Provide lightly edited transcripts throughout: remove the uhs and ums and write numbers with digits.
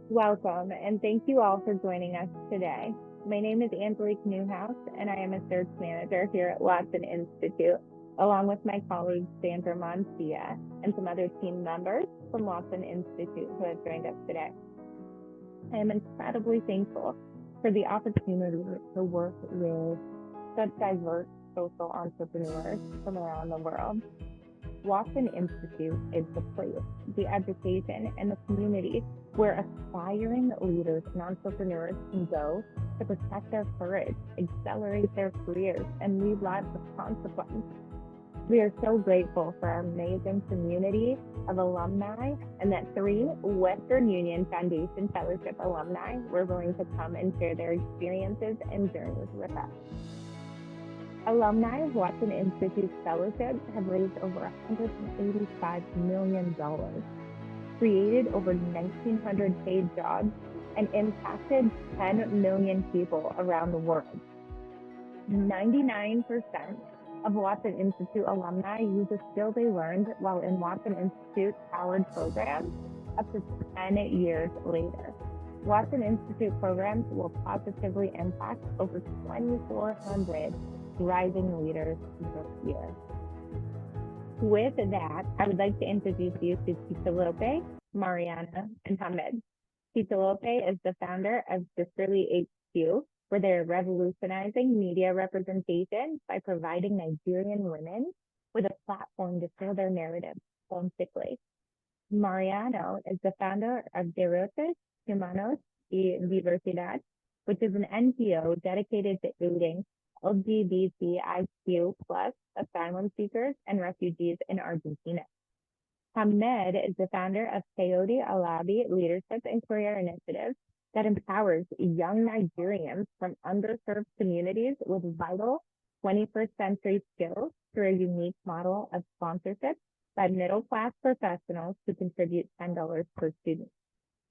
Welcome, and thank you all for joining us today. My name is Angelique Newhouse, and I am a search manager here at Watson Institute, along with my colleague Sandra Moncia and some other team members from Watson Institute who have joined us today. I am incredibly thankful for the opportunity to work with such diverse social entrepreneurs from around the world. Watson Institute is the place, the education, and the community where aspiring leaders and entrepreneurs can go to protect their courage, accelerate their careers, and lead lives of consequence. We are so grateful for our amazing community of alumni and that 3 Western Union Foundation Fellowship alumni were willing to come and share their experiences and journeys with us. Alumni of Watson Institute Fellowships have raised over $185 million, created over 1,900 paid jobs, and impacted 10 million people around the world. 99% of Watson Institute alumni use a skill they learned while in Watson Institute-powered programs up to 10 years later. Watson Institute programs will positively impact over 2,400 rising leaders this year. With that, I would like to introduce you to Titilope, Mariano, and Hammed. Titilope is the founder of Sisterly HQ, where they're revolutionizing media representation by providing Nigerian women with a platform to share their narrative authentically. Mariano is the founder of Derechos Humanos y Diversidad, which is an NGO dedicated to aiding LGBTIQ+ asylum seekers and refugees in Argentina. Hammed is the founder of Hammed Alabi Leadership and Career Initiative that empowers young Nigerians from underserved communities with vital 21st century skills through a unique model of sponsorship by middle-class professionals who contribute $10 per student.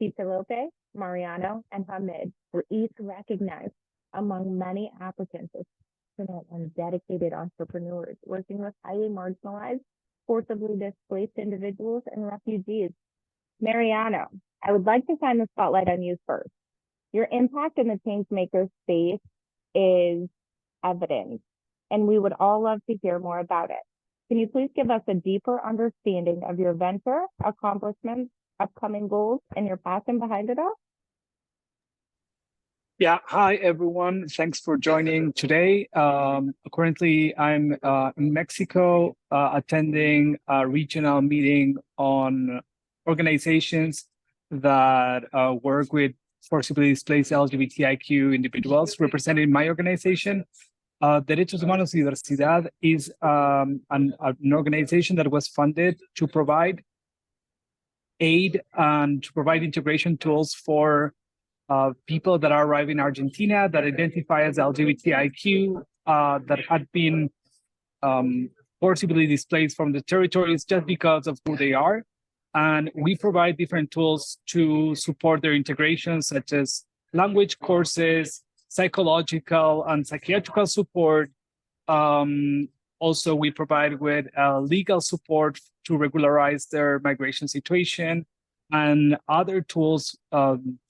Titilope, Mariano, and Hammed were each recognized among many applicants as passionate and dedicated entrepreneurs working with highly marginalized, forcibly displaced individuals and refugees. Mariano, I would like to shine the spotlight on you first. Your impact in the changemaker space is evident, and we would all love to hear more about it. Can you please give us a deeper understanding of your venture, accomplishments, upcoming goals, and your passion behind it all? Yeah, hi everyone. Thanks for joining today. Currently, I'm in Mexico attending a regional meeting on organizations that work with forcibly displaced LGBTIQ individuals represented in my organization. Derechos Humanos y Diversidad is an organization that was funded to provide aid and to provide integration tools for people that are arriving in Argentina that identify as LGBTIQ, that had been forcibly displaced from the territories just because of who they are. And we provide different tools to support their integration, such as language courses, psychological and psychiatrical support. Also, we provide with legal support to regularize their migration situation and other tools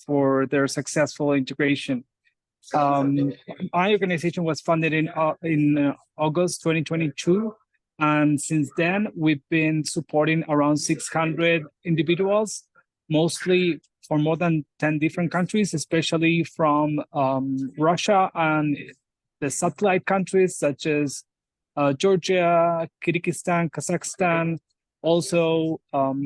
for their successful integration. My organization was funded in August 2022. And since then, we've been supporting around 600 individuals, mostly for more than 10 different countries, especially from Russia and the satellite countries such as Georgia, Kyrgyzstan, Kazakhstan. Also,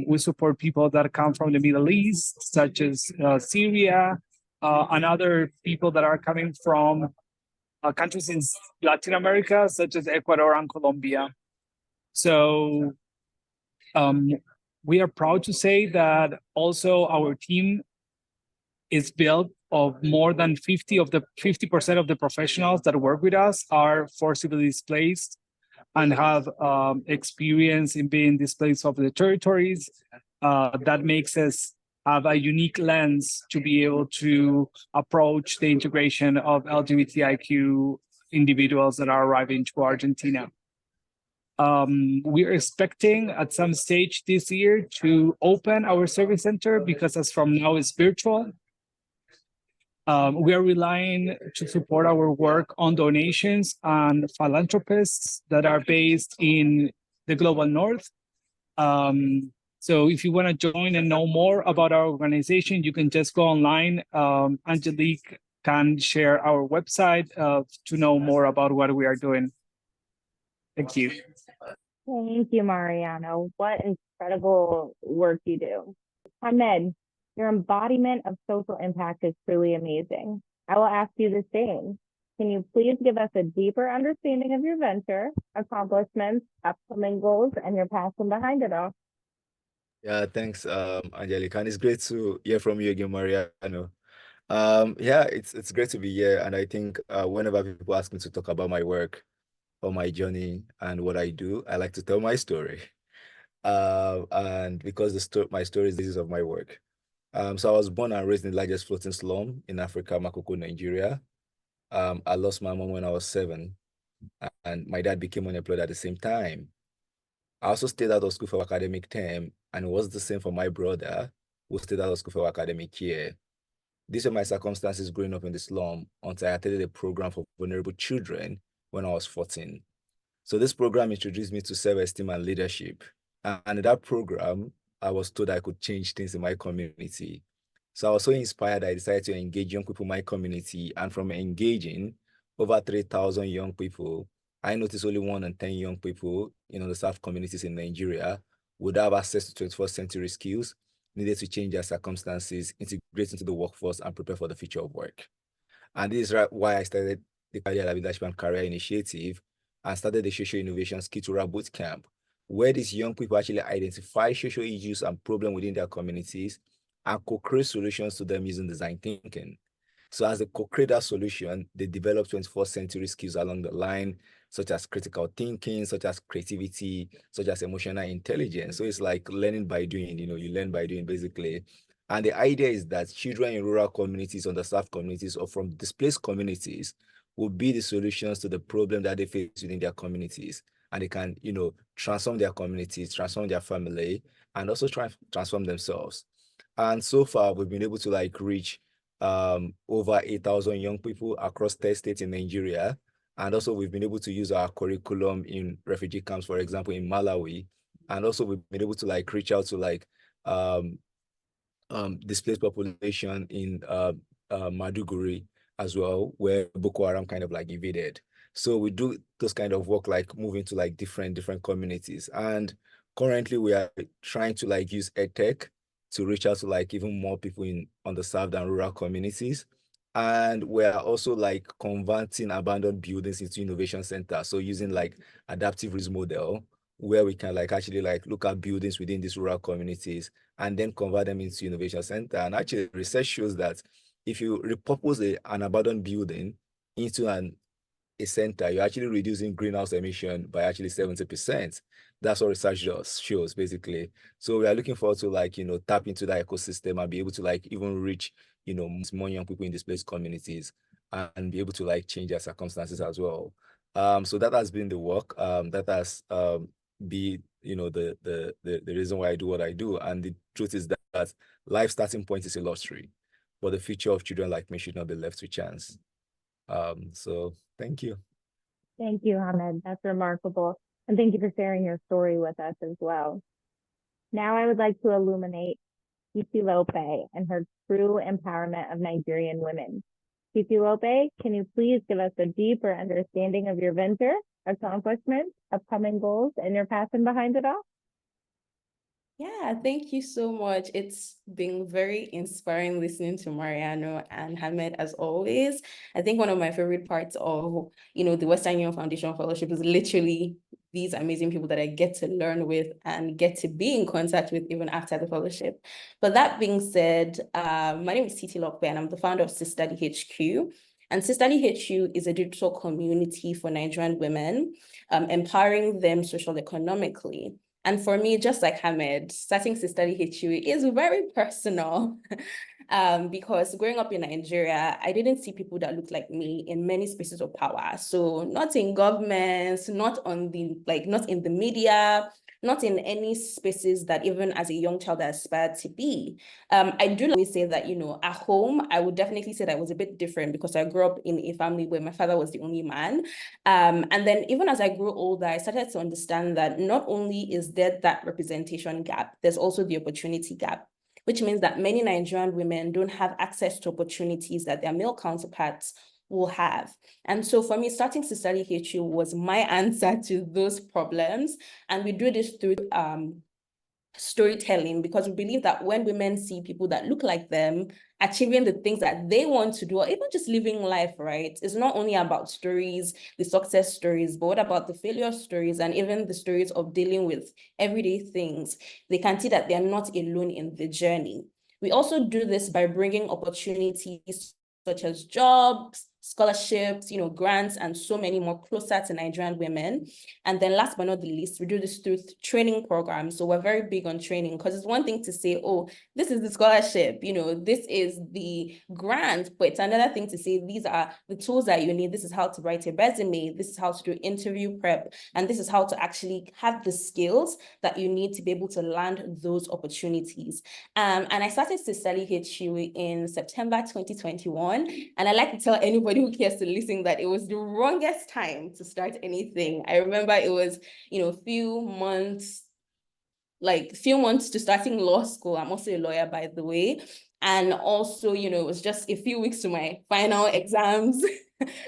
we support people that come from the Middle East, such as Syria, and other people that are coming from countries in Latin America, such as Ecuador and Colombia. So we are proud to say that also our team is built of more than 50% of the professionals that work with us are forcibly displaced and have experience in being displaced of the territories. That makes us have a unique lens to be able to approach the integration of LGBTIQ individuals that are arriving to Argentina. we're expecting at some stage this year to open our service center because as from now it's virtual. We are relying to support our work on donations and philanthropists that are based in the global north. So if you want to join and know more about our organization, you can just go online. Angelique can share our website to know more about what we are doing. Thank you. Thank you, Mariano. What incredible work you do. Hammed, your embodiment of social impact is truly amazing. I will ask you the same. Can you please give us a deeper understanding of your venture, accomplishments, upcoming goals, and your passion behind it all? Yeah, thanks, Angelica. And it's great to hear from you again, Mariano. Yeah, it's great to be here. And I think whenever people ask me to talk about my work or my journey and what I do, I like to tell my story. And because my story is the basis of my work. So I was born and raised in the largest floating slum in Africa, Makoko, Nigeria. I lost my mom when I was 7, and my dad became unemployed at the same time. I also stayed out of school for academic term, and it was the same for my brother, who stayed out of school for academic year. These were my circumstances growing up in the slum until I attended a program for vulnerable children when I was 14. So this program introduced me to self-esteem and leadership. And in that program, I was told I could change things in my community. So I was so inspired, I decided to engage young people in my community. And from engaging over 3,000 young people, I noticed only 1 in 10 young people in underserved communities in Nigeria would have access to 21st century skills needed to change their circumstances, integrate into the workforce, and prepare for the future of work. And this is why I started the Hammed Alabi Leadership and Career Initiative and started the Social Innovation Skill to Boot Camp, where these young people actually identify social issues and problems within their communities and co-create solutions to them using design thinking. So as they co-create that solution, they develop 21st century skills along the line, such as critical thinking, such as creativity, such as emotional intelligence. So it's like learning by doing, you learn by doing basically. And the idea is that children in rural communities, underserved communities, or from displaced communities will be the solutions to the problem that they face within their communities. And they can, transform their communities, transform their family, and also transform themselves. And so far, we've been able to reach over 8,000 young people across 10 states in Nigeria. And also we've been able to use our curriculum in refugee camps, for example, in Malawi. And also we've been able to reach out to displaced population in Maduguri as well, where Boko Haram kind of invaded. So we do those kind of work, moving to different communities. And currently we are trying to use EdTech to reach out to even more people in underserved and rural communities. And we're also converting abandoned buildings into innovation centers. So using adaptive reuse model, where we can actually look at buildings within these rural communities and then convert them into innovation center. And actually research shows that if you repurpose an abandoned building into a center, you're actually reducing greenhouse emission by actually 70%. That's what research shows basically. So we are looking forward to tap into that ecosystem and be able to even reach more young people in displaced communities and be able to change their circumstances as well. So that has been the work. That has be the reason why I do what I do. And the truth is that life starting point is a lottery, but the future of children like me should not be left to chance. So thank you. Thank you, Hammed. That's remarkable. And thank you for sharing your story with us as well. Now I would like to illuminate Titilope and her true empowerment of Nigerian women. Titilope, can you please give us a deeper understanding of your venture, accomplishments, upcoming goals, and your passion behind it all? Yeah, thank you so much. It's been very inspiring listening to Mariano and Hammed as always. I think one of my favorite parts of, the Western Union Foundation Fellowship is literally these amazing people that I get to learn with and get to be in contact with even after the fellowship. But that being said, my name is Titilope and I'm the founder of Sisterly HQ. And Sisterly HQ is a digital community for Nigerian women, empowering them social-economically. And for me, just like Hammed, starting Sisterly HQ is very personal. because growing up in Nigeria, I didn't see people that looked like me in many spaces of power. So not in governments, not not in the media, not in any spaces that even as a young child I aspired to be. I do always say that, at home, I would definitely say that I was a bit different because I grew up in a family where my father was the only man. And then even as I grew older, I started to understand that not only is there that representation gap, there's also the opportunity gap, which means that many Nigerian women don't have access to opportunities that their male counterparts will have. And so for me, starting to study HU was my answer to those problems. And we do this through storytelling, because we believe that when women see people that look like them achieving the things that they want to do, or even just living life, right, it's not only about stories, the success stories, but what about the failure stories and even the stories of dealing with everyday things? They can see that they're not alone in the journey. We also do this by bringing opportunities such as jobs, scholarships, grants, and so many more closer to Nigerian women. And then last but not the least, we do this through training programs. So we're very big on training, because it's one thing to say, oh, this is the scholarship, this is the grant, but it's another thing to say, these are the tools that you need. This is how to write a resume. This is how to do interview prep. And this is how to actually have the skills that you need to be able to land those opportunities. And I started to study HU in September 2021. And I like to tell anybody who cares to listen that it was the wrongest time to start anything. I remember it was, few months to starting law school. I'm also a lawyer, by the way. And also, it was just a few weeks to my final exams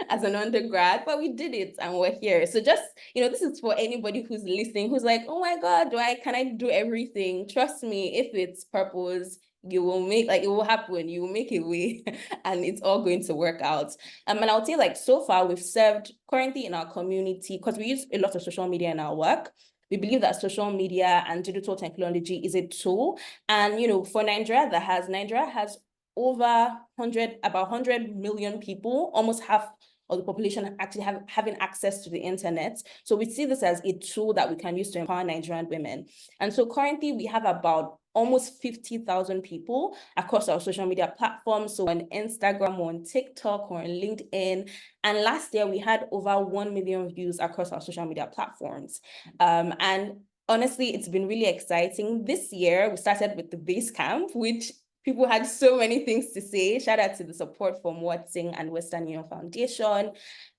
as an undergrad, but we did it and we're here. So just, this is for anybody who's listening, who's like, oh my God, can I do everything? Trust me, if it's purpose, you will make, it will happen, you will make a way and it's all going to work out. And I would say so far we've served currently in our community, because we use a lot of social media in our work. We believe that social media and digital technology is a tool. And, for Nigeria has over about 100 million people, almost half of the population actually having access to the internet. So we see this as a tool that we can use to empower Nigerian women. And so currently we have about almost 50,000 people across our social media platforms. So on Instagram, on TikTok, or on LinkedIn. And last year we had over 1 million views across our social media platforms. And honestly, it's been really exciting. This year, we started with the base camp, which people had so many things to say. Shout out to the support from Watson and Western Union Foundation.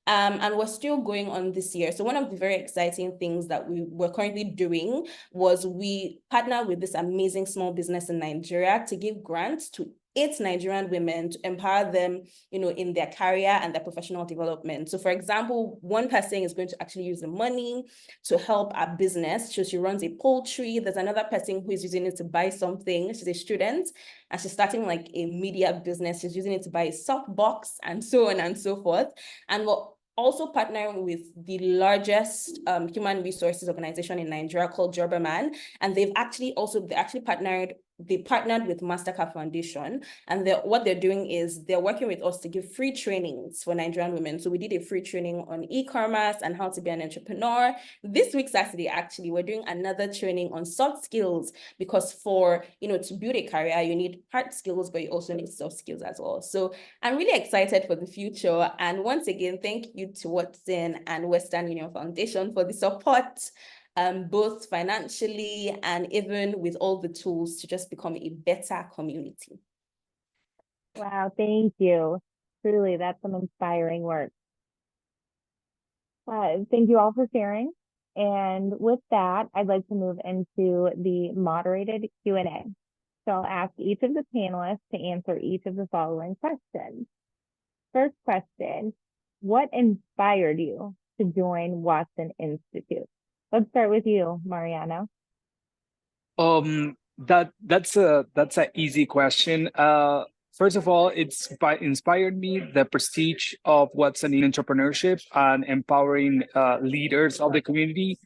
And we're still going on this year. So one of the very exciting things that we were currently doing was we partnered with this amazing small business in Nigeria to give grants to 8 Nigerian women to empower them, in their career and their professional development. So for example, one person is going to actually use the money to help our business. So she runs a poultry. There's another person who is using it to buy something. She's a student and she's starting a media business. She's using it to buy a softbox and so on and so forth. And we're also partnering with the largest human resources organization in Nigeria called Jobberman. And they actually partnered with Mastercard Foundation, and what they're doing is they're working with us to give free trainings for Nigerian women. So we did a free training on e-commerce and how to be an entrepreneur. This week, Saturday, actually, we're doing another training on soft skills, because for, to build a career, you need hard skills, but you also need soft skills as well. So I'm really excited for the future. And once again, thank you to Watson and Western Union Foundation for the support, both financially and even with all the tools to just become a better community. Wow, thank you. Truly, that's some inspiring work. Thank you all for sharing. And with that, I'd like to move into the moderated Q&A. So I'll ask each of the panelists to answer each of the following questions. First question, what inspired you to join Watson Institute? Let's start with you, Mariano. That's an easy question. First of all, it's inspired me the prestige of Watson in entrepreneurship and empowering leaders of the community.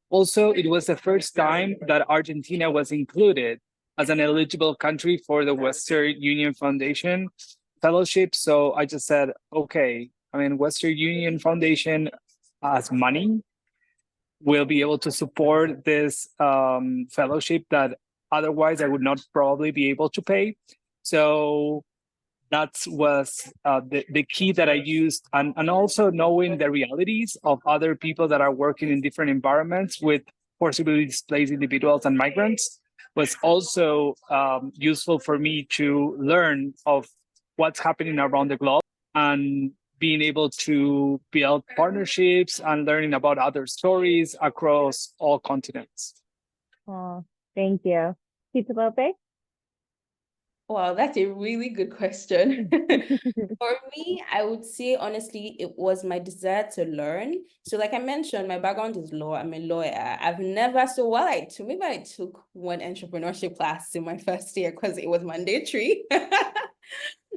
Also, it was the first time that Argentina was included as an eligible country for the Western Union Foundation fellowship. So I just said, okay, Western Union Foundation has money, will be able to support this fellowship that otherwise I would not probably be able to pay. So that was the key that I used, and also knowing the realities of other people that are working in different environments with forcibly displaced individuals and migrants was also useful for me to learn of what's happening around the globe and being able to build partnerships and learning about other stories across all continents. Oh, thank you. Titilope? Wow, that's a really good question. For me, I would say honestly, it was my desire to learn. So, like I mentioned, my background is law. I'm a lawyer. I've never, so while maybe I took one entrepreneurship class in my first year because it was mandatory.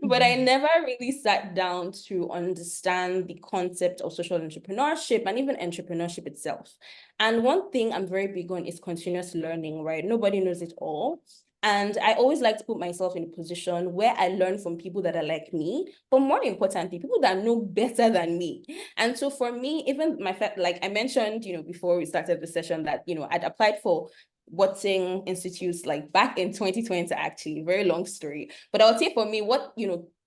But I never really sat down to understand the concept of social entrepreneurship and even entrepreneurship itself. And one thing I'm very big on is continuous learning, right? Nobody knows it all. And I always like to put myself in a position where I learn from people that are like me, but more importantly, people that know better than me. And so for me, even like I mentioned, before we started the session that, I'd applied for Watson institutes like back in 2020, actually, very long story. But I would say for me, what,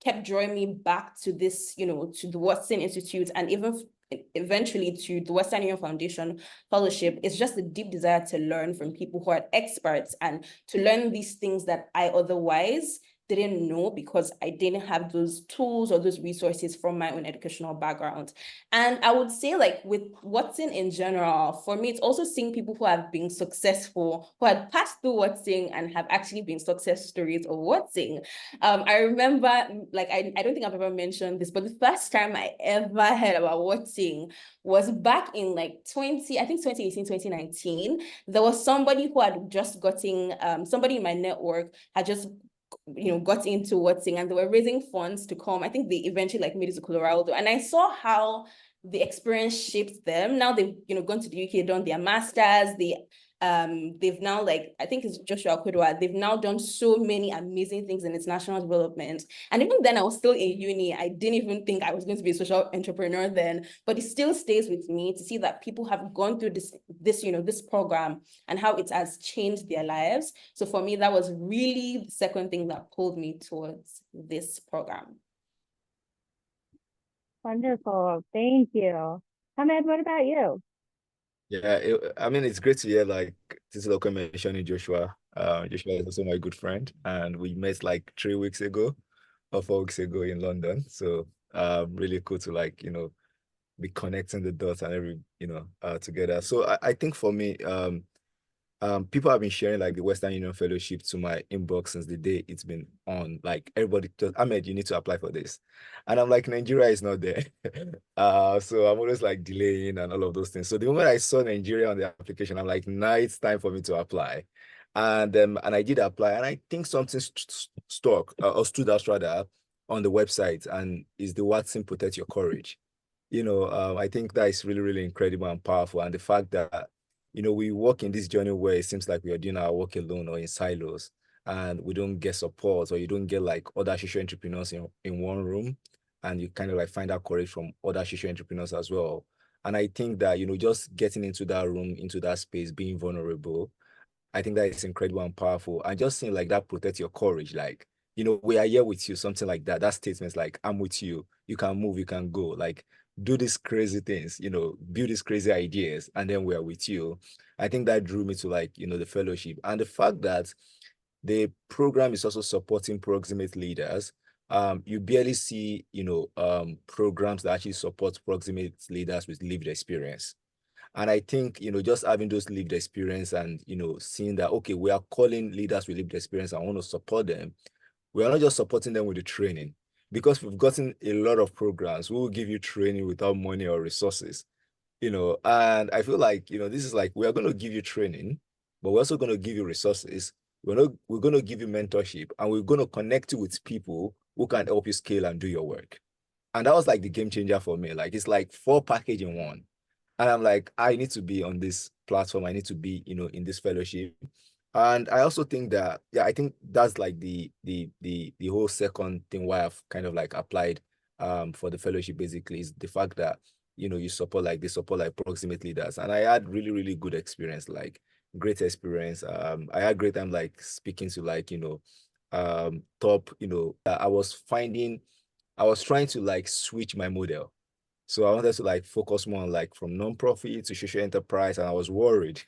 kept drawing me back to this, to the Watson Institute and even eventually to the Western Union Foundation Fellowship is just a deep desire to learn from people who are experts and to learn these things that I otherwise didn't know because I didn't have those tools or those resources from my own educational background. And I would say like with Watson in general, for me, it's also seeing people who have been successful, who had passed through Watson and have actually been success stories of Watson. I remember, like, I don't think I've ever mentioned this, but the first time I ever heard about Watson was back in like 2018, 2019. There was somebody who had just gotten, somebody in my network had just got into Watson and they were raising funds to come. I think they eventually like made it to Colorado. And I saw how the experience shaped them. Now they've, gone to the UK, done their masters, they've now like, I think it's Joshua Kudwa, they've now done so many amazing things in international development. And even then I was still in uni. I didn't even think I was going to be a social entrepreneur then, but it still stays with me to see that people have gone through this program and how it has changed their lives. So for me, that was really the second thing that pulled me towards this program. Wonderful. Thank you. Hammed, what about you? Yeah, it's great to hear like Titilope mentioning Joshua. Joshua is also my good friend, and we met like 3 weeks ago or 4 weeks ago in London. So really cool to like, be connecting the dots and together. So I think for me, people have been sharing like the Western Union Fellowship to my inbox since the day it's been on. Like everybody just, Ahmed, you need to apply for this. And I'm like, Nigeria is not there. So I'm always like delaying and all of those things. So the moment I saw Nigeria on the application, I'm like, now it's time for me to apply. And I did apply, and I think something stuck or stood out rather on the website, and is the Watson Protect Your Courage. I think that is really, really incredible and powerful. And the fact that we walk in this journey where it seems like we are doing our work alone or in silos, and we don't get support, or you don't get like other social entrepreneurs in one room, and you kind of like find that courage from other social entrepreneurs as well. And I think that, just getting into that room, into that space, being vulnerable, I think that is incredible and powerful. And just seeing like that protect your courage, like, we are here with you, something like that. That statement's like, I'm with you. You can move, you can go. Like, do these crazy things, build these crazy ideas, and then we are with you. I think that drew me to like, the fellowship. And the fact that the program is also supporting proximate leaders. You barely see, programs that actually support proximate leaders with lived experience. And I think, just having those lived experience and, seeing that, okay, we are calling leaders with lived experience and want to support them. We are not just supporting them with the training, because we've gotten a lot of programs. We will give you training without money or resources, and I feel like, this is like, we are going to give you training, but we're also going to give you resources. We're going to give you mentorship, and we're going to connect you with people who can help you scale and do your work. And that was like the game changer for me. Like, it's like 4 package in one. And I'm like, I need to be on this platform. I need to be, in this fellowship. And I also think that, yeah, I think that's like the whole second thing why I've kind of like applied for the fellowship, basically, is the fact that, they support like proximate leaders. And I had really, really good experience, like great experience. I had great time like speaking to like, top, I was trying to like switch my model. So I wanted to like focus more on like from nonprofit to social enterprise, and I was worried,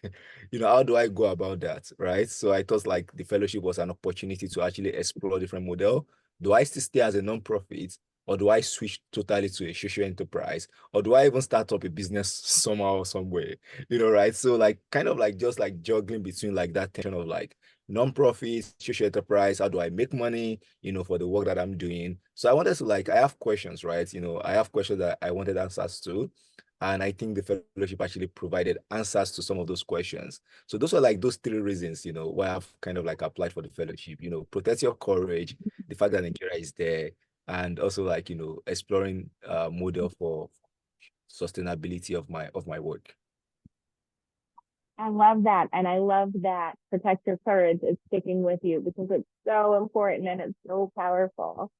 how do I go about that, right? So I thought like the fellowship was an opportunity to actually explore different model. Do I still stay as a nonprofit, or do I switch totally to a social enterprise, or do I even start up a business somehow or some way, right? So like kind of like just like juggling between like that tension of like nonprofit, social enterprise, how do I make money, for the work that I'm doing. So I wanted to like, I have questions, right? I have questions that I wanted answers to. And I think the fellowship actually provided answers to some of those questions. So those are like those three reasons, why I've kind of like applied for the fellowship, protect your courage, the fact that Nigeria is there, and also like, exploring model for sustainability of my work. I love that. And I love that protect your courage is sticking with you because it's so important and it's so powerful.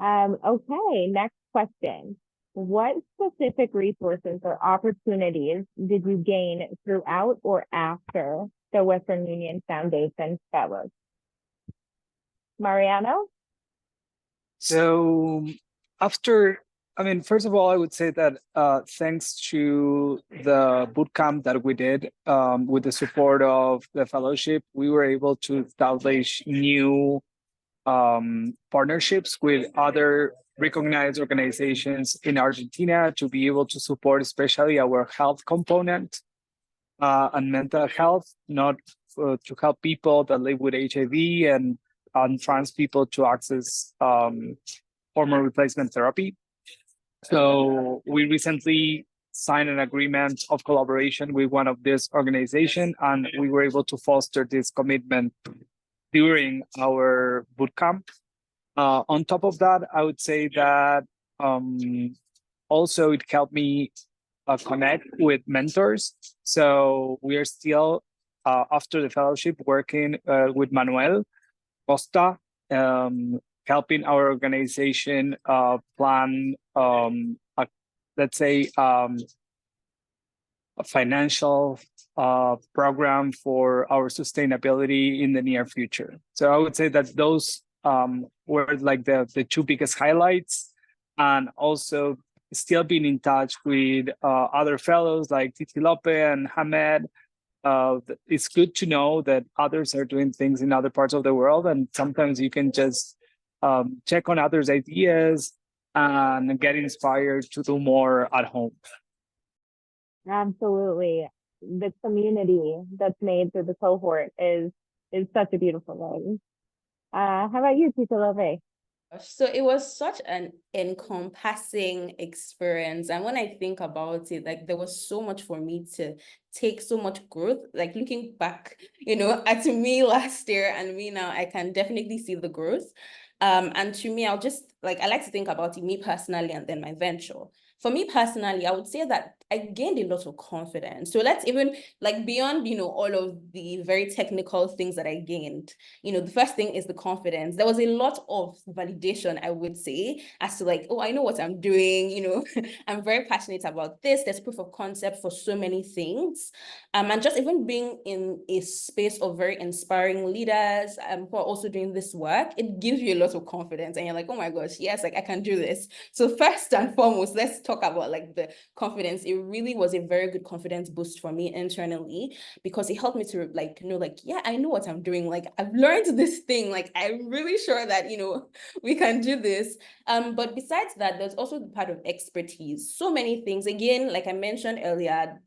Okay, next question. What specific resources or opportunities did you gain throughout or after the Western Union Foundation Fellows? Mariano? So first of all, I would say that thanks to the bootcamp that we did with the support of the fellowship, we were able to establish new partnerships with other recognized organizations in Argentina to be able to support especially our health component and mental health, not to help people that live with HIV and trans people to access hormone replacement therapy. So we recently signed an agreement of collaboration with one of these organizations, and we were able to foster this commitment during our bootcamp. On top of that, I would say that also it helped me connect with mentors. So we are still, after the fellowship, working with Manuel Costa, helping our organization plan, let's say, a financial program for our sustainability in the near future. So I would say that those were like the two biggest highlights, and also still being in touch with other fellows like Titilope and Hammed. It's good to know that others are doing things in other parts of the world, and sometimes you can just check on others' ideas and get inspired to do more at home. Absolutely. The community that's made through the cohort is such a beautiful thing. How about you, Titilope? So it was such an encompassing experience. And when I think about it, like there was so much for me to take, so much growth. Like looking back, at me last year and me now, I can definitely see the growth. And to me, I like to think about it, me personally, and then my venture. For me personally, I would say that I gained a lot of confidence. So let's even like beyond, all of the very technical things that I gained, the first thing is the confidence. There was a lot of validation, I would say, as to like, oh, I know what I'm doing, I'm very passionate about this. There's proof of concept for so many things. And just even being in a space of very inspiring leaders who are also doing this work, it gives you a lot of confidence. And you're like, oh my gosh, yes, like I can do this. So first and foremost, let's talk about like the confidence. It really was a very good confidence boost for me internally, because it helped me to like know, like, yeah, I know what I'm doing. Like I've learned this thing. Like I'm really sure that we can do this. But besides that, there's also the part of expertise. So many things. Again, like I mentioned earlier,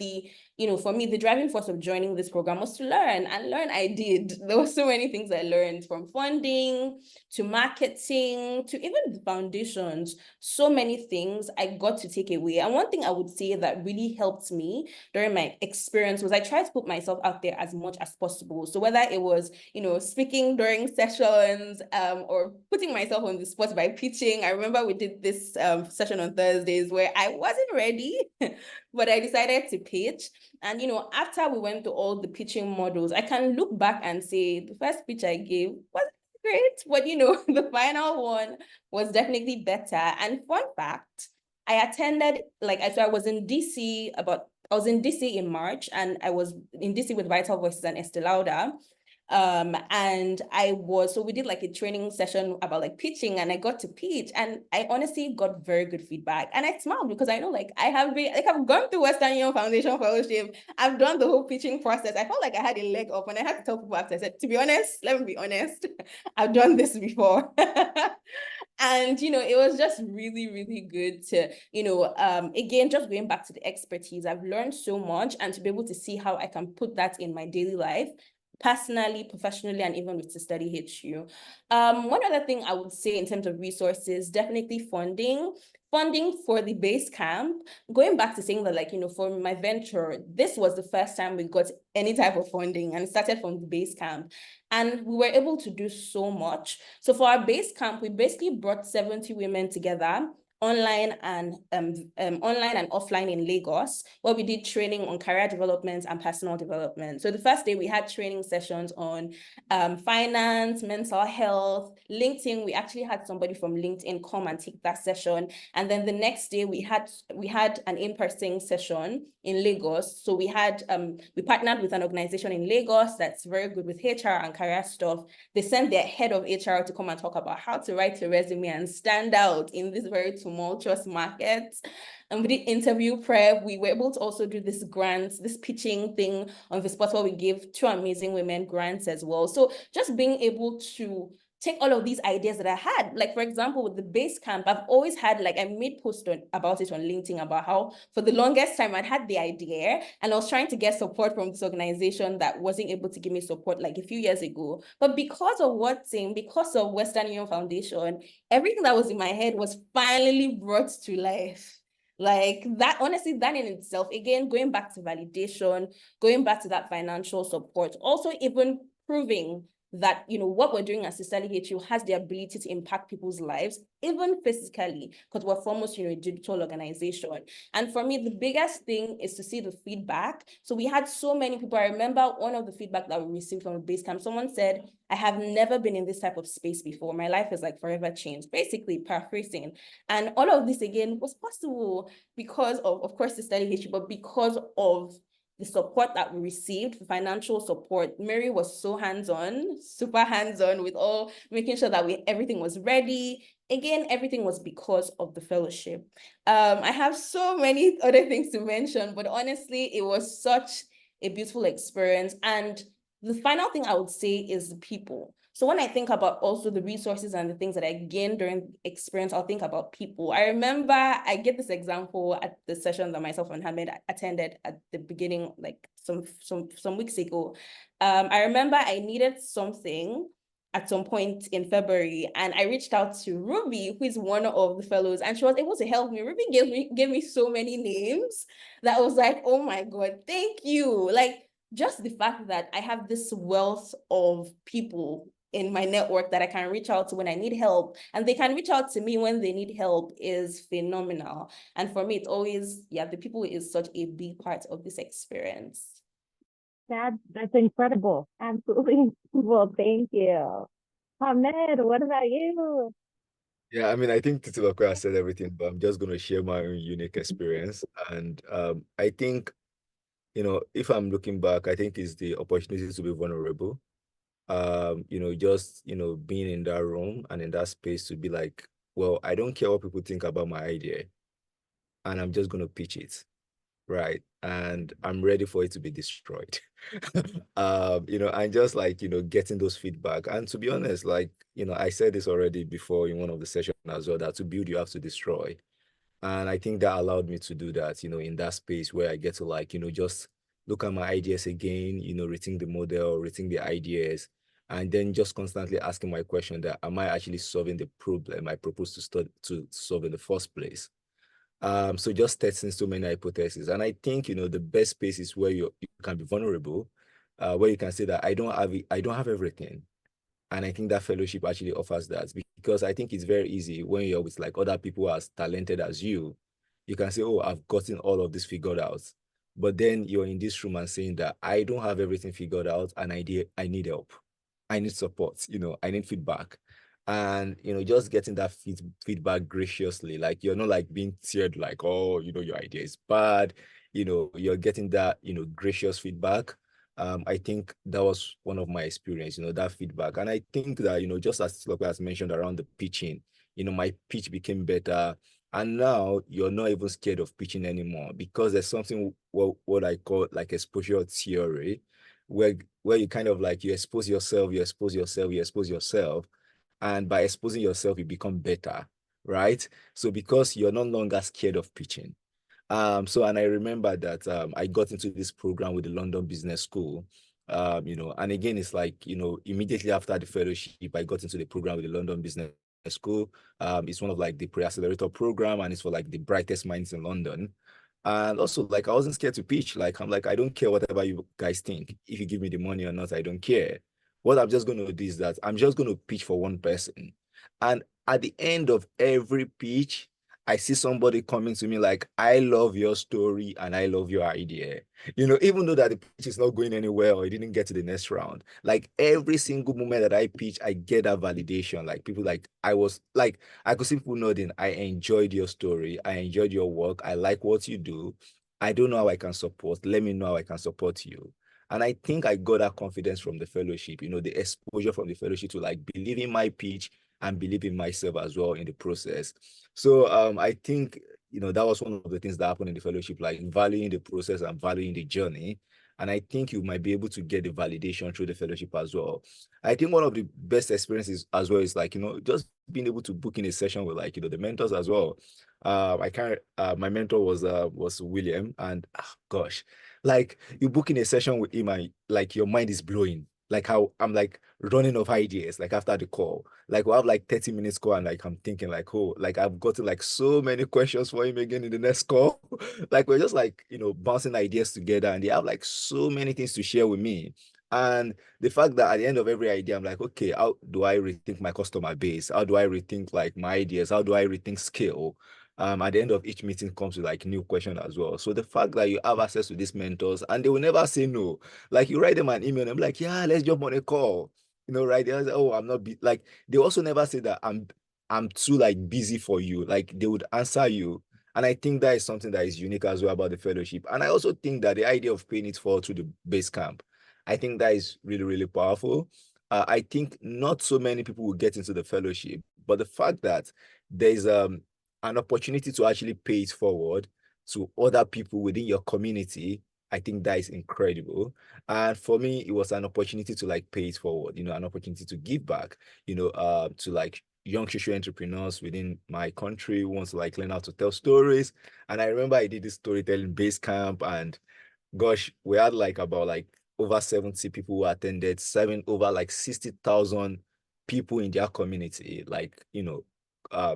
for me, the driving force of joining this program was to learn, and learn I did. There were so many things I learned, from funding to marketing to even the foundations. So many things I got to take away. And one thing I would say that really helped me during my experience was I tried to put myself out there as much as possible. So whether it was, speaking during sessions, or putting myself on the spot by pitching. I remember we did this session on Thursdays where I wasn't ready, but I decided to pitch. And, after we went through all the pitching models, I can look back and say the first pitch I gave was great, but, the final one was definitely better. And fun fact, I attended, I was in DC in March, and I was in DC with Vital Voices and Estee Lauder. And so we did like a training session about like pitching, and I got to pitch, and I honestly got very good feedback. And I smiled because I know like I've gone through Western Union Foundation Fellowship. I've done the whole pitching process. I felt like I had a leg up, and I had to tell people after. I said, to be honest, let me be honest, I've done this before. And, it was just really, really good to, again, just going back to the expertise, I've learned so much, and to be able to see how I can put that in my daily life, personally, professionally, and even with the Study HU. One other thing I would say in terms of resources, definitely funding for the base camp. Going back to saying that, like, for my venture, this was the first time we got any type of funding, and it started from the base camp. And we were able to do so much. So for our base camp, we basically brought 70 women together, online and offline in Lagos, where we did training on career development and personal development. So the first day we had training sessions on finance, mental health, LinkedIn. We actually had somebody from LinkedIn come and take that session. And then the next day we had an in-person session in Lagos. So we partnered with an organization in Lagos that's very good with HR and career stuff. They sent their head of HR to come and talk about how to write a resume and stand out in this very tumultuous market. And we did interview prep. We were able to also do this pitching thing on the spot, where we give 2 amazing women grants as well. So just being able to take all of these ideas that I had, like, for example, with the base camp, I've always had, like, I made posts about it on LinkedIn about how for the longest time I'd had the idea, and I was trying to get support from this organization that wasn't able to give me support like a few years ago. But because of because of Western Union Foundation, everything that was in my head was finally brought to life. Like that, honestly, that in itself, again, going back to validation, going back to that financial support, also even proving that, what we're doing as Study HU has the ability to impact people's lives, even physically, because we're foremost, a digital organization. And for me, the biggest thing is to see the feedback. So we had so many people. I remember one of the feedback that we received from the base camp, someone said, I have never been in this type of space before. My life is like forever changed, basically paraphrasing. And all of this, again, was possible because of course, the Study HU, but because of the support that we received, financial support. Mary was so hands-on, super hands-on with all, making sure that everything was ready. Again, everything was because of the fellowship. I have so many other things to mention, but honestly, it was such a beautiful experience. And the final thing I would say is the people. So when I think about also the resources and the things that I gained during the experience, I'll think about people. I remember, I get this example at the session that myself and Hammed attended at the beginning, like some weeks ago. I remember I needed something at some point in February, and I reached out to Ruby, who is one of the fellows, and she was able to help me. Ruby gave me so many names that I was like, oh my God, thank you. Like, just the fact that I have this wealth of people in my network that I can reach out to when I need help, and they can reach out to me when they need help, is phenomenal. And for me, it's always, the people is such a big part of this experience. That's incredible. Absolutely incredible. Thank you. Hammed, what about you? Yeah, I mean, I think Titilope has said everything, but I'm just going to share my own unique experience. And I think, if I'm looking back, I think it's the opportunity to be vulnerable. Just, being in that room and in that space to be like, well, I don't care what people think about my idea, and I'm just going to pitch it, right? And I'm ready for it to be destroyed. And just like, getting those feedback. And to be honest, like, I said this already before in one of the sessions as well, that to build, you have to destroy. And I think that allowed me to do that, in that space where I get to like, just look at my ideas again, rethink the model, rethink the ideas, and then just constantly asking my question that, am I actually solving the problem I proposed to solve in the first place? So just testing so many hypotheses. And I think, the best space is where you can be vulnerable, where you can say that I don't have everything. And I think that fellowship actually offers that, because I think it's very easy when you're with like other people as talented as you can say, oh, I've gotten all of this figured out. But then you're in this room and saying that I don't have everything figured out, and I need help. I need support, I need feedback. And, just getting that feedback graciously, like you're not like being teared like, oh, your idea is bad, you're getting that, gracious feedback. I think that was one of my experience, that feedback. And I think that, just as Titilope has mentioned around the pitching, my pitch became better. And now you're not even scared of pitching anymore, because there's something what I call like exposure theory, where you kind of like you expose yourself, you expose yourself, you expose yourself. And by exposing yourself, you become better, right? So because you're no longer scared of pitching. And I remember that I got into this program with the London Business School. And again, it's like, immediately after the fellowship, I got into the program with the London Business School. It's one of like the pre-accelerator program, and it's for like the brightest minds in London. And also, like, I wasn't scared to pitch. Like, I'm like, I don't care whatever you guys think. If you give me the money or not, I don't care. What I'm just going to do is that I'm just going to pitch for one person. And at the end of every pitch, I see somebody coming to me like, I love your story and I love your idea. Even though that the pitch is not going anywhere or it didn't get to the next round, like every single moment that I pitch, I get that validation. Like people like, I could see people nodding, I enjoyed your story. I enjoyed your work. I like what you do. I don't know how I can support. Let me know how I can support you. And I think I got that confidence from the fellowship, the exposure from the fellowship to like believe in my pitch and believe in myself as well in the process. So I think, that was one of the things that happened in the fellowship, like valuing the process and valuing the journey. And I think you might be able to get the validation through the fellowship as well. I think one of the best experiences as well is like, just being able to book in a session with like, the mentors as well. My mentor was William, and gosh, like you book in a session with him and like your mind is blowing. Like how I'm like running off ideas, like after the call, like we'll have like 30 minutes call, and like I'm thinking like, oh, like I've gotten like so many questions for him again in the next call. Like we're just like, bouncing ideas together, and they have like so many things to share with me. And the fact that at the end of every idea, I'm like, okay, how do I rethink my customer base? How do I rethink like my ideas? How do I rethink scale? At the end of each meeting comes with like new question as well. So the fact that you have access to these mentors and they will never say no. Like you write them an email and I'm like, yeah, let's jump on a call. Right? They're like, oh, I'm not like they also never say that I'm too like busy for you. Like they would answer you. And I think that is something that is unique as well about the fellowship. And I also think that the idea of paying it forward to the base camp, I think that is really, really powerful. I think not so many people will get into the fellowship, but the fact that there's an opportunity to actually pay it forward to other people within your community, I think that is incredible. And for me, it was an opportunity to like pay it forward, an opportunity to give back, to like young social entrepreneurs within my country who wants to like learn how to tell stories. And I remember I did this storytelling base camp, and gosh, we had like about like over 70 people who attended, serving over like 60,000 people in their community. Like,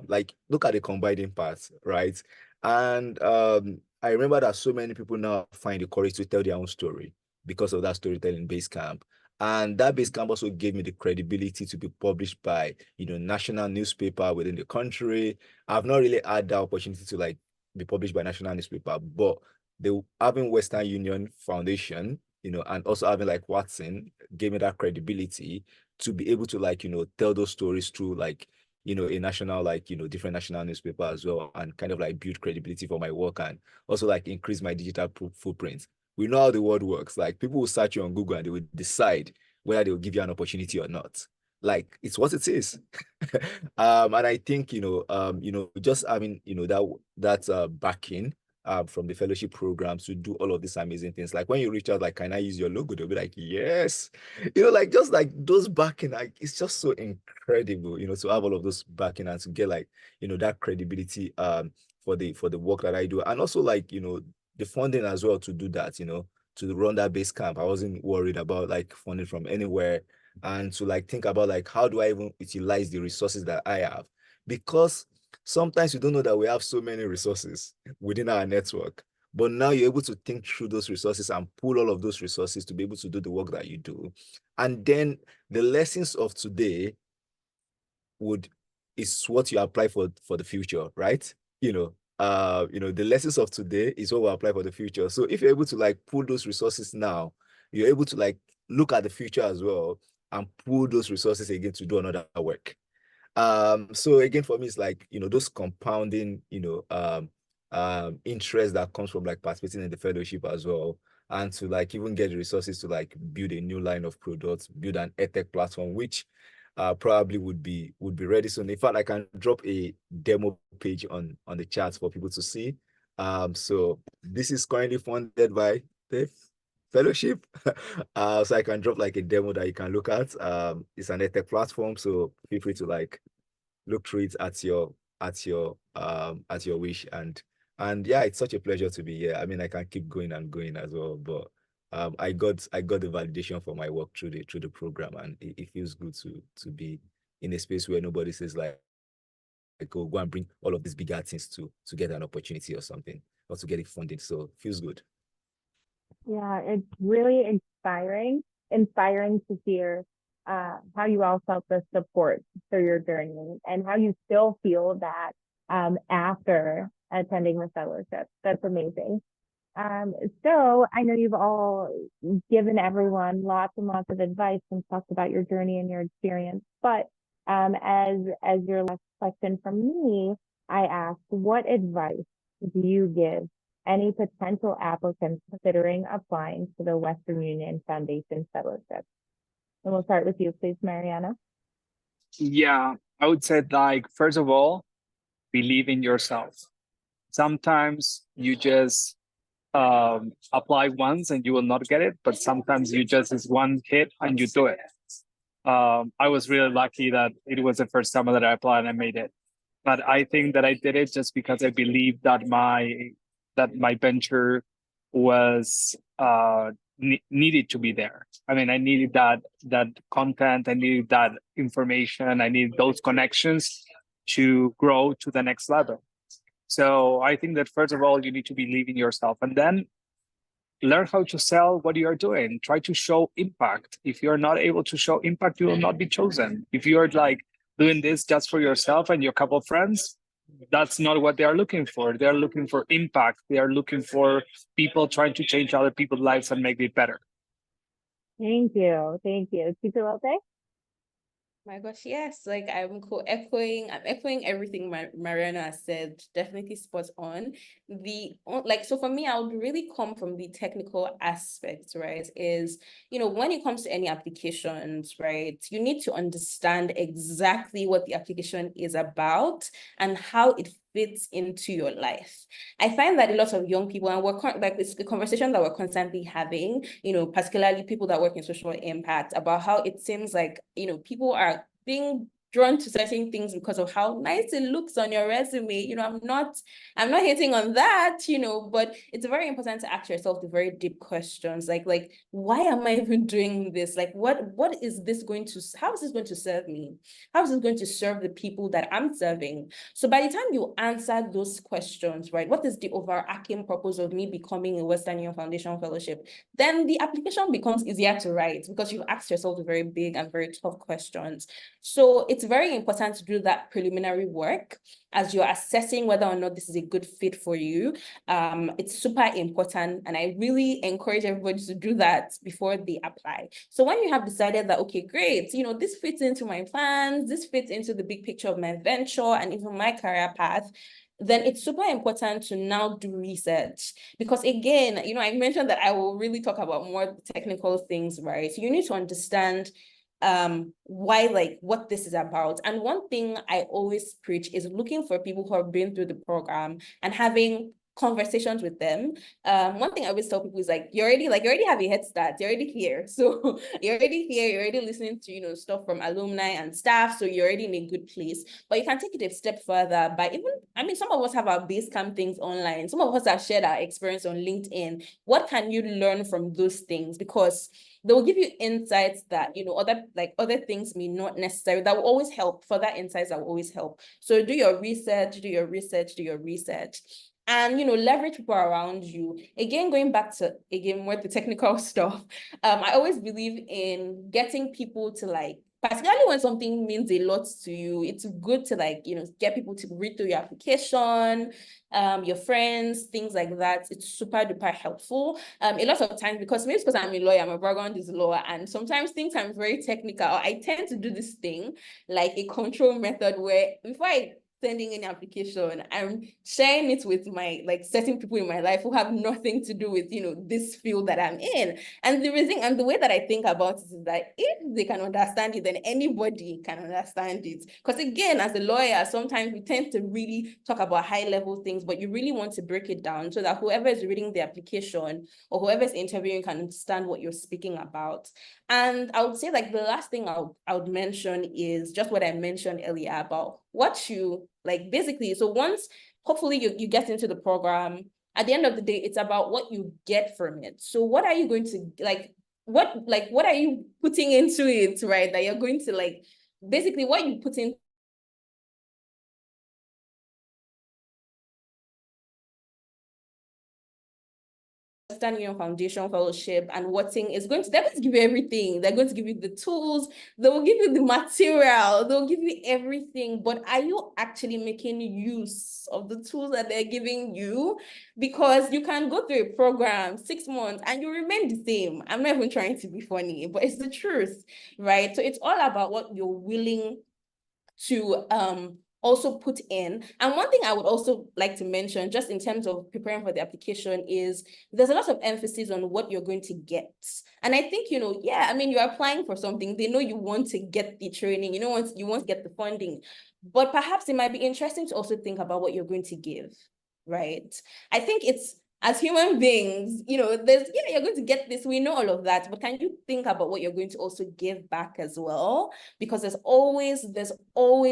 like look at the combining parts, right? And I remember that so many people now find the courage to tell their own story because of that storytelling base camp. And that base camp also gave me the credibility to be published by, national newspaper within the country. I've not really had the opportunity to like be published by national newspaper, but the having Western Union Foundation, and also having like Watson gave me that credibility to be able to like, tell those stories through like, a national, like, different national newspaper as well, and kind of like build credibility for my work and also like increase my digital footprint. We know how the world works. Like people will search you on Google and they will decide whether they will give you an opportunity or not. Like it's what it is. And I think, just having, that backing from the fellowship programs to do all of these amazing things. Like when you reach out, like, can I use your logo? They'll be like, yes. Like just like those backing, like it's just so incredible, to have all of those backing and to get like, that credibility for the work that I do. And also like, the funding as well to do that, to run that base camp. I wasn't worried about like funding from anywhere, and to like think about like how do I even utilize the resources that I have, because sometimes you don't know that we have so many resources within our network, but now you're able to think through those resources and pull all of those resources to be able to do the work that you do. And then the lessons of today is what you apply for the future, right? The lessons of today is what we apply for the future. So if you're able to like pull those resources now, you're able to like look at the future as well and pull those resources again to do another work. So again, for me, it's like, those compounding, interest that comes from like participating in the fellowship as well. and to like even get the resources to like build a new line of products, build an edtech platform, which probably would be ready soon. In fact, I can drop a demo page on the chat for people to see. So this is currently funded by the fellowship. So I can drop like a demo that you can look at. It's an edtech platform, so feel free to like look through it at your wish. And yeah, it's such a pleasure to be here. I mean, I can keep going and going as well, but I got the validation for my work through the program, and it feels good to be in a space where nobody says like go and bring all of these big artists to get an opportunity or something, or to get it funded. So it feels good. Yeah, it's really inspiring to hear how you all felt the support through your journey and how you still feel that after attending the fellowship. That's amazing. So I know you've all given everyone lots and lots of advice and talked about your journey and your experience, but as your last question from me, I asked, what advice do you give any potential applicants considering applying to the Western Union Foundation Fellowship? And we'll start with you, please, Mariano. Yeah, I would say, like, first of all, believe in yourself. Sometimes you just apply once and you will not get it, but sometimes you just is one hit and you do it. I was really lucky that it was the first time that I applied and I made it. But I think that I did it just because I believed that my venture was needed to be there. I mean, I needed that content, I needed that information, I needed those connections to grow to the next level. So I think that first of all, you need to believe in yourself, and then learn how to sell what you are doing. Try to show impact. If you're not able to show impact, you will not be chosen. If you're like doing this just for yourself and your couple of friends, that's not what they are looking for. They're looking for impact. They are looking for people trying to change other people's lives and make it better. Thank you. Titilope? My gosh, yes, like I'm echoing everything Mariano has said. Definitely spot on. So for me, I would really come from the technical aspect, right? Is, when it comes to any applications, right, you need to understand exactly what the application is about and how it fits into your life. I find that a lot of young people, and it's the conversation that we're constantly having, particularly people that work in social impact, about how it seems like, people are being drawn to certain things because of how nice it looks on your resume. I'm not hitting on that, but it's very important to ask yourself the very deep questions, like why am I even doing this? Like, how is this going to serve me? How is this going to serve the people that I'm serving? So by the time you answer those questions, right, what is the overarching purpose of me becoming a Western Union Foundation Fellowship? Then the application becomes easier to write because you've asked yourself the very big and very tough questions. So it's very important to do that preliminary work as you're assessing whether or not this is a good fit for you. It's super important, and I really encourage everybody to do that before they apply. So when you have decided that, okay, great, this fits into my plans, this fits into the big picture of my venture and even my career path, then it's super important to now do research. Because again, I mentioned that I will really talk about more technical things, right? So you need to understand why, what this is about. And one thing I always preach is looking for people who have been through the program and having conversations with them. One thing I always tell people is you already have a head start. You're already here. So you're already listening to, stuff from alumni and staff. So you're already in a good place. But you can take it a step further by some of us have our base camp things online. Some of us have shared our experience on LinkedIn. What can you learn from those things? Because they will give you insights that, other things may not necessarily, that will always help. Further insights that will always help. So do your research. And, leverage people around you. Again, going back to, more the technical stuff, I always believe in getting people to particularly when something means a lot to you, it's good to get people to read through your application, your friends, things like that. It's super duper helpful. A lot of times, because I'm a lawyer, my background is law, and sometimes things are very technical. I tend to do this thing like a control method where before I sending an application, I'm sharing it with my like certain people in my life who have nothing to do with, you know, this field that I'm in. And the reason and the way that I think about it is that if they can understand it, then anybody can understand it. Because again, as a lawyer, sometimes we tend to really talk about high level things, but you really want to break it down so that whoever is reading the application or whoever is interviewing can understand what you're speaking about. And I would say like the last thing I would mention is just what I mentioned earlier about what you like basically. So once hopefully you get into the program, at the end of the day, it's about what you get from it. So what are you going to what are you putting into it, right? That you're going to like basically what you put in Western Union Foundation Fellowship and Watting is going to, they're going to give you everything. They're going to give you the tools, they will give you the material, they'll give you everything. But are you actually making use of the tools that they're giving you? Because you can go through a program 6 months and you remain the same. I'm not even trying to be funny, but it's the truth, right? So it's all about what you're willing to also put in. And one thing I would also like to mention, just in terms of preparing for the application, is there's a lot of emphasis on what you're going to get. And I think, you know, yeah, I mean, you're applying for something, they know you want to get the training, you know, you want to get the funding, but perhaps it might be interesting to also think about what you're going to give, right? I think it's, as human beings, you know, there's, yeah, you're going to get this, we know all of that, but can you think about what you're going to also give back as well? Because there's always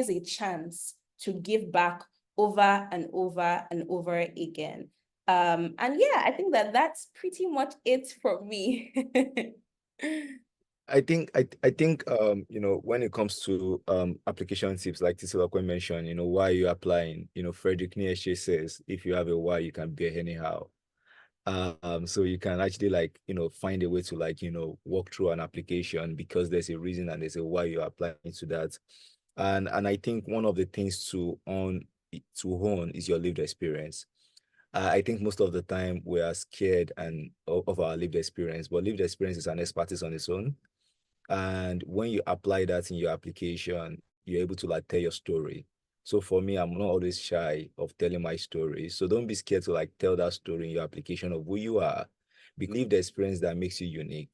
a chance to give back over and over and over again. And yeah, I think that's pretty much it for me. I think you know, when it comes to application tips, like Titilope mentioned, you know, why you're applying, you know, Frederick Nietzsche says, if you have a why, you can be anyhow. So you can actually like, you know, find a way to like, you know, walk through an application because there's a reason and there's a why you're applying to that. And I think one of the things to hone is your lived experience. I think most of the time we are scared of our lived experience, but lived experience is an expertise on its own. And when you apply that in your application, you're able to like tell your story. So for me, I'm not always shy of telling my story. So don't be scared to like tell that story in your application of who you are. Believe the experience that makes you unique.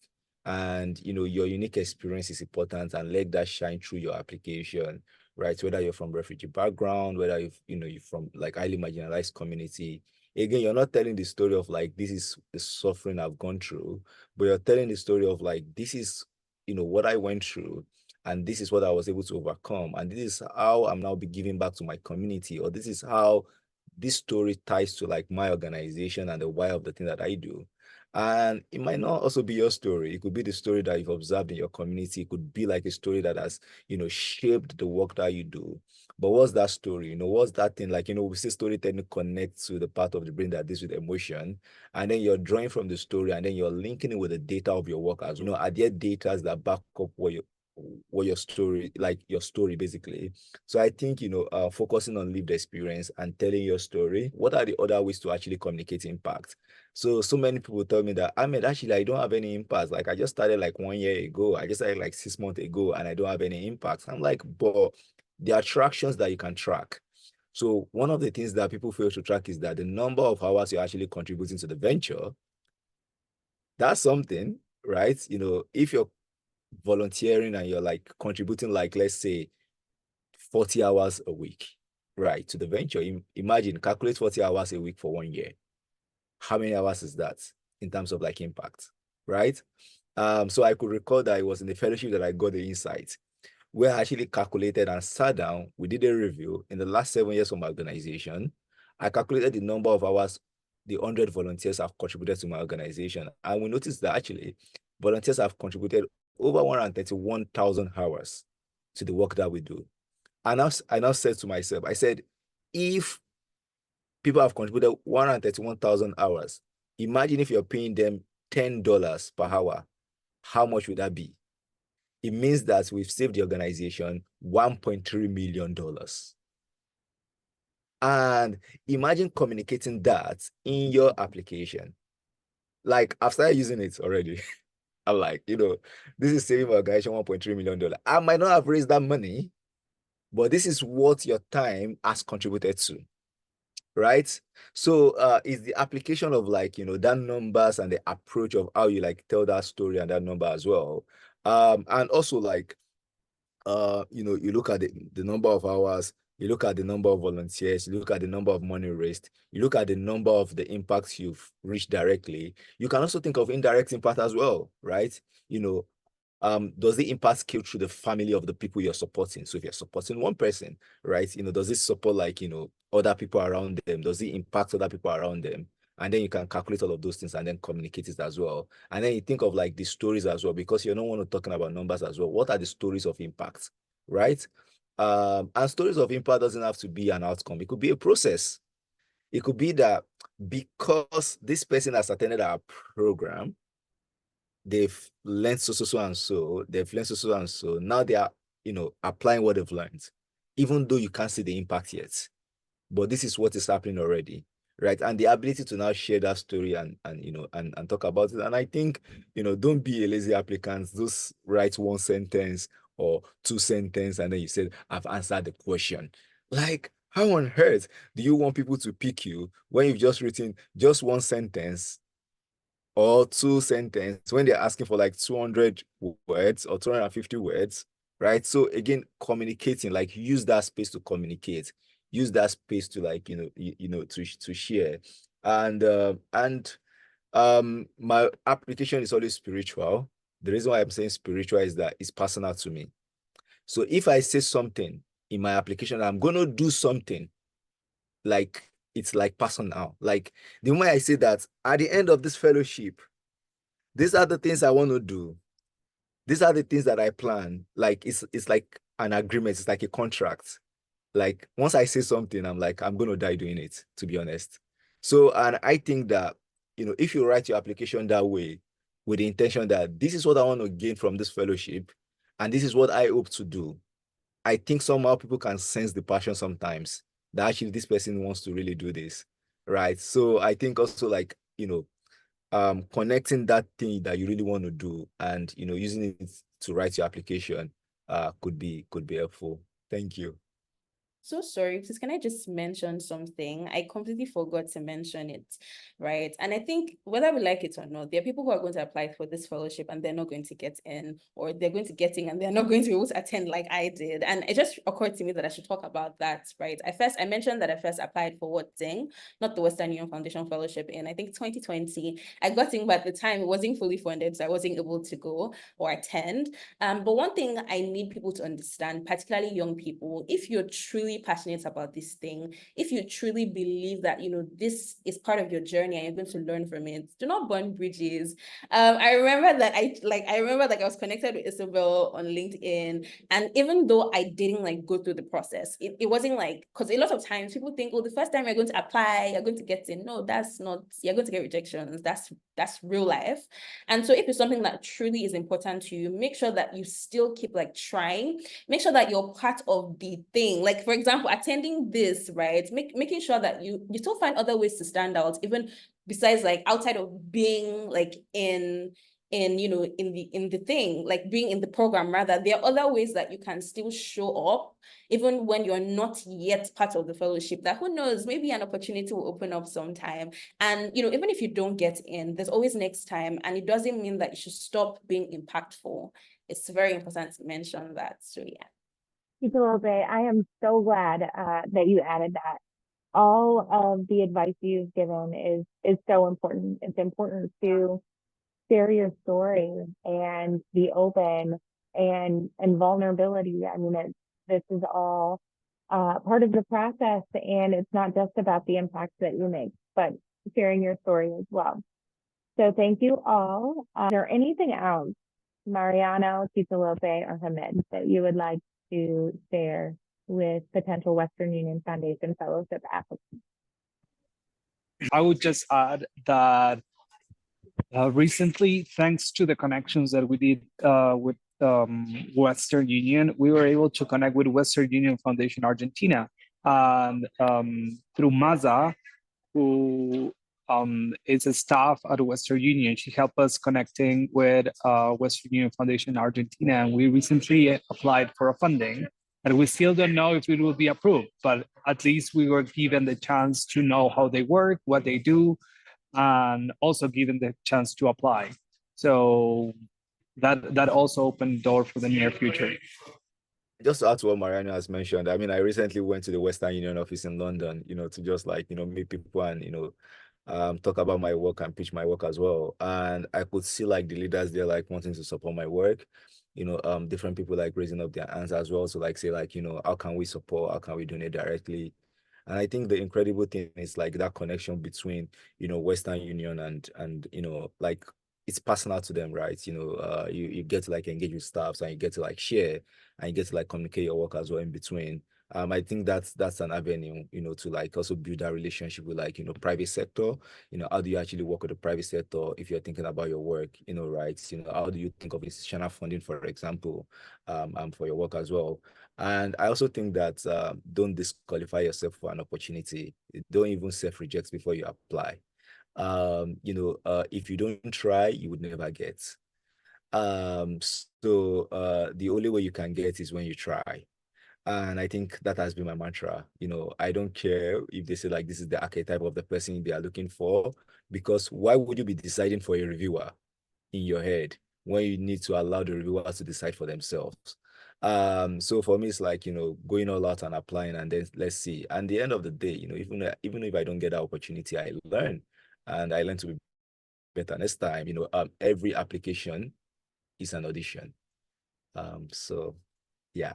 And you know, your unique experience is important and let that shine through your application, right? Whether you're from refugee background, whether you're from like highly marginalized community. Again, you're not telling the story of like this is the suffering I've gone through, but you're telling the story of like this is, you know, what I went through, and this is what I was able to overcome, and this is how I'm now be giving back to my community, or this is how this story ties to like my organization and the why of the thing that I do. And it might not also be your story. It could be the story that you've observed in your community. It could be like a story that has, you know, shaped the work that you do. But what's that story? You know, what's that thing? Like, you know, we say storytelling connects to the part of the brain that deals with emotion. And then you're drawing from the story and then you're linking it with the data of your work as well. You know, are there data that back up what your story, like your story basically. So I think, you know, focusing on lived experience and telling your story, what are the other ways to actually communicate impact? So many people tell me that, Ahmed, actually, I don't have any impact. Like I just started like 1 year ago. I just started like 6 months ago and I don't have any impact. I'm like, but there are attractions that you can track. So one of the things that people fail to track is that the number of hours you're actually contributing to the venture, that's something, right? You know, if you're volunteering and you're like contributing like, let's say 40 hours a week, right, to the venture, imagine, calculate 40 hours a week for 1 year. How many hours is that in terms of like impact, right? So I could recall that it was in the fellowship that I got the insight. We actually calculated and sat down. We did a review in the last 7 years of my organization. I calculated the number of hours the 100 volunteers have contributed to my organization. And we noticed that actually volunteers have contributed over 131,000 hours to the work that we do. And I now said to myself, I said, if people have contributed 131,000 hours, imagine if you're paying them $10 per hour, how much would that be? It means that we've saved the organization $1.3 million. And imagine communicating that in your application. Like, I've started using it already. I'm like, you know, this is saving my organization $1.3 million. I might not have raised that money, but this is what your time has contributed to, right? So it's the application of like, that numbers and the approach of how you like tell that story and that number as well. And also like, you look at the number of hours, you look at the number of volunteers, you look at the number of money raised, you look at the number of the impacts you've reached directly. You can also think of indirect impact as well, right? Does the impact scale through the family of the people you're supporting? So if you're supporting one person, right, does it support like, other people around them? Does it impact other people around them? And then you can calculate all of those things and then communicate it as well. And then you think of like the stories as well, because you're not want to talking about numbers as well. What are the stories of impact, right? And stories of impact doesn't have to be an outcome. It could be a process. It could be that because this person has attended our program, they've learned so and so, they've learned so and so. Now they are, applying what they've learned, even though you can't see the impact yet. But this is what is happening already, right? And the ability to now share that story and talk about it. And I think, don't be a lazy applicant. Just write one sentence or two sentences, and then you said, I've answered the question. Like, how on earth do you want people to pick you when you've just written just one sentence or two sentences when they're asking for like 200 words or 250 words, right? So again, communicating, like use that space to communicate, use that space to like, to share. And my application is always spiritual. The reason why I'm saying spiritual is that it's personal to me. So if I say something in my application, I'm going to do something, like it's like personal. Like the moment I say that at the end of this fellowship, these are the things I want to do. These are the things that I plan. Like it's like an agreement. It's like a contract. Like once I say something, I'm like, I'm going to die doing it, to be honest. So, and I think that, if you write your application that way, with the intention that this is what I want to gain from this fellowship, and this is what I hope to do, I think somehow people can sense the passion sometimes that actually this person wants to really do this, right? So I think also like, connecting that thing that you really want to do and, using it to write your application could be helpful. Thank you. So sorry, please, can I just mention something? I completely forgot to mention it, right? And I think whether we like it or not, there are people who are going to apply for this fellowship and they're not going to get in, or they're going to get in and they're not going to be able to attend like I did. And it just occurred to me that I should talk about that, right? I mentioned that I first applied for Zing, not the Western Union Foundation Fellowship in, I think, 2020. I got in, but at the time it wasn't fully funded, so I wasn't able to go or attend. But one thing I need people to understand, particularly young people, if you're truly passionate about this thing, if you truly believe that this is part of your journey and you're going to learn from it, do not burn bridges. I remember that I was connected with Isabel on LinkedIn, and even though I didn't like go through the process, it wasn't like, because a lot of times people think, oh, the first time you're going to apply, you're going to get in. No, that's not, you're going to get rejections. That's real life. And so if it's something that truly is important to you, make sure that you still keep like trying. Make sure that you're part of the thing. Like, for example, attending this, right? Making sure that you still find other ways to stand out, even besides like outside of being like in the thing, like being in the program. Rather, there are other ways that you can still show up even when you're not yet part of the fellowship, that who knows, maybe an opportunity will open up sometime. And even if you don't get in, there's always next time, and it doesn't mean that you should stop being impactful. It's very important to mention that. So yeah. Titilope, I am so glad that you added that. All of the advice you've given is so important. It's important to share your story and be open and vulnerability. I mean, this is all part of the process, and it's not just about the impact that you make, but sharing your story as well. So thank you all. Is there anything else, Mariano, Titilope, or Hammed, that you would like to share with potential Western Union Foundation Fellowship applicants? I would just add that recently, thanks to the connections that we did with Western Union, we were able to connect with Western Union Foundation Argentina, and through Maza, who is a staff at Western Union. She helped us connecting with Western Union Foundation Argentina, and we recently applied for a funding And we still don't know if it will be approved, but at least we were given the chance to know how they work, what they do, and also given the chance to apply. So that also opened the door for the near future. Just to add to what Mariano has mentioned, I mean, I recently went to the Western Union office in London, to just like, meet people and, talk about my work and pitch my work as well. And I could see like the leaders there, like wanting to support my work, different people like raising up their hands as well. So like, say like, how can we support? How can we donate directly? And I think the incredible thing is like that connection between, Western Union and, like it's personal to them, right? You get to like engage with staffs and you get to like share and you get to like communicate your work as well in between. I think that's an avenue, to like also build that relationship with like, private sector. How do you actually work with the private sector if you're thinking about your work, right? How do you think of institutional funding, for example, for your work as well? And I also think that don't disqualify yourself for an opportunity. Don't even self-reject before you apply. If you don't try, you would never get. The only way you can get is when you try. And I think that has been my mantra. I don't care if they say like this is the archetype of the person they are looking for, because why would you be deciding for a reviewer in your head when you need to allow the reviewers to decide for themselves? So for me, it's like, going all out and applying, and then let's see. And the end of the day, even if I don't get that opportunity, I learn and I learn to be better next time. Every application is an audition. So yeah.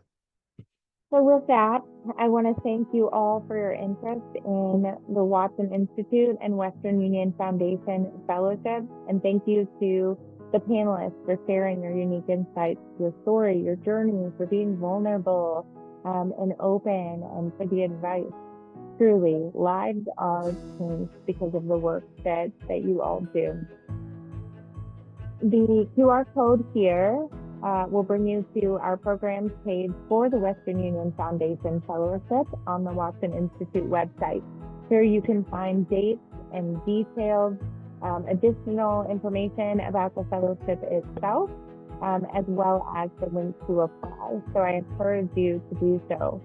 So with that, I want to thank you all for your interest in the Watson Institute and Western Union Foundation Fellowship. And thank you to the panelists for sharing your unique insights, your story, your journey, for being vulnerable and open, and for the advice. Truly, lives are changed because of the work that you all do. The QR code here will bring you to our programs page for the Western Union Foundation Fellowship on the Watson Institute website. Here you can find dates and detailed additional information about the fellowship itself, as well as the link to apply. So I encourage you to do so.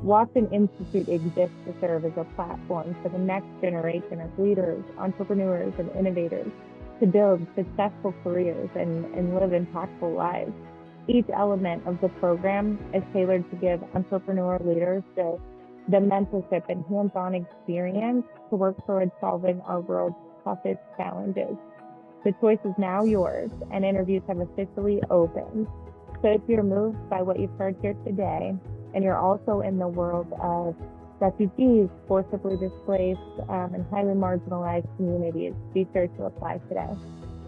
Watson Institute exists to serve as a platform for the next generation of leaders, entrepreneurs, and innovators to build successful careers and live impactful lives. Each element of the program is tailored to give entrepreneur leaders the mentorship and hands-on experience to work towards solving our world's toughest challenges. The choice is now yours, and interviews have officially opened. So if you're moved by what you've heard here today, and you're also in the world of refugees, forcibly displaced, and highly marginalized communities, be sure to apply today.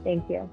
Thank you.